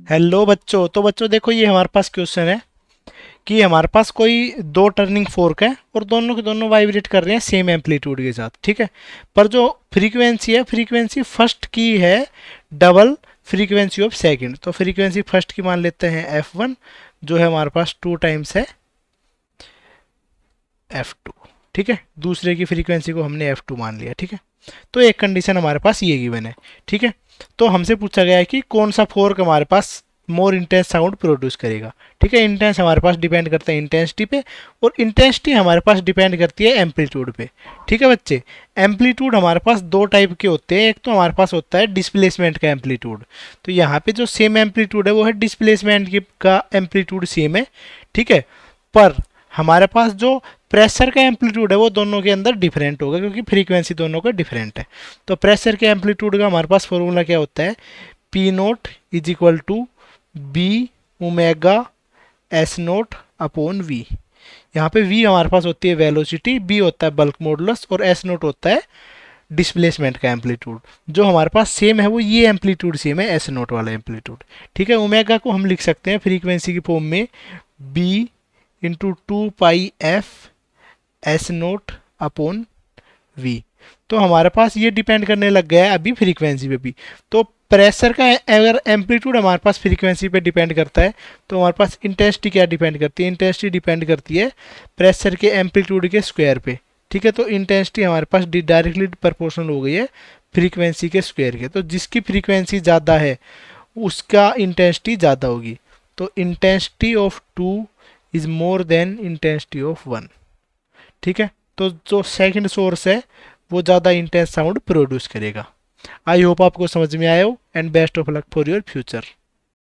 Hello बच्चों। तो बच्चों देखो, ये हमारे पास क्वेश्चन है कि हमारे पास कोई दो टर्निंग फोर्क है और दोनों के दोनों वाइब्रेट कर रहे हैं सेम एम्पलीट्यूड के साथ, ठीक है। पर जो फ्रीक्वेंसी है, फ्रीक्वेंसी फर्स्ट की है डबल फ्रीक्वेंसी ऑफ सेकंड। तो फ्रीक्वेंसी फर्स्ट की मान लेते हैं F1, जो है हमारे पास 2 टाइम्स है F2, ठीक है। दूसरे की फ्रीक्वेंसी को हमने F2 मान लिया, ठीक है। तो एक कंडीशन हमारे पास ये गिवन है, ठीक है। तो हमसे पूछा गया है कि कौन सा फोर्क हमारे पास मोर इंटेंस साउंड प्रोड्यूस करेगा, ठीक है। इंटेंस हमारे पास डिपेंड करता है इंटेंसिटी पे, और इंटेंसिटी हमारे पास डिपेंड करती है एम्पलीट्यूड पे, ठीक है बच्चे। एम्पलीट्यूड हमारे पास दो टाइप के होते हैं। एक तो हमारे पास होता है डिस्प्लेसमेंट का एम्पलीट्यूड। तो यहाँ पे जो सेम एम्पलीट्यूड है वो है डिस्प्लेसमेंट की का एम्पलीट्यूड सेम है, ठीक है। पर हमारे पास जो प्रेशर का एम्पलीट्यूड है वो दोनों के अंदर डिफरेंट होगा, क्योंकि फ्रीक्वेंसी दोनों का डिफरेंट है। तो प्रेशर के एम्पलीट्यूड का हमारे पास फॉर्मूला क्या होता है? P naught is equal to B omega S naught upon V. यहाँ पे वी हमारे पास होती है वेलोसिटी, बी होता है बल्क मॉडुलस, और एस नोट होता है डिस्प्लेसमेंट का एम्पलीट्यूड। जो हमारे पास सेम है वो ये एम्पलीट्यूड सेम है, एस नोट वाला एम्पलीट्यूड, ठीक है। ओमेगा को हम लिख सकते हैं फ्रीक्वेंसी की फॉर्म में B into 2 pi F S naught upon V. तो हमारे पास ये डिपेंड करने लग गया है अभी फ्रीक्वेंसी पे भी। तो प्रेशर का अगर एम्पलीट्यूड हमारे पास फ्रीक्वेंसी पे डिपेंड करता है, तो हमारे पास इंटेंसिटी क्या डिपेंड करती है? इंटेंसिटी डिपेंड करती है प्रेशर के एम्पलीट्यूड के स्क्वायर पे, ठीक है। तो इंटेंसिटी हमारे पास डायरेक्टली प्रोपोर्शनल हो गई है फ्रीक्वेंसी के स्क्वायर के। तो जिसकी फ्रीक्वेंसी ज़्यादा है उसका इंटेंसिटी ज़्यादा होगी। तो intensity of 2 is more than intensity of 1, ठीक है। तो जो सेकंड सोर्स है वो ज़्यादा इंटेंस साउंड प्रोड्यूस करेगा। आई होप आपको समझ में आया हो, and best of luck for your future.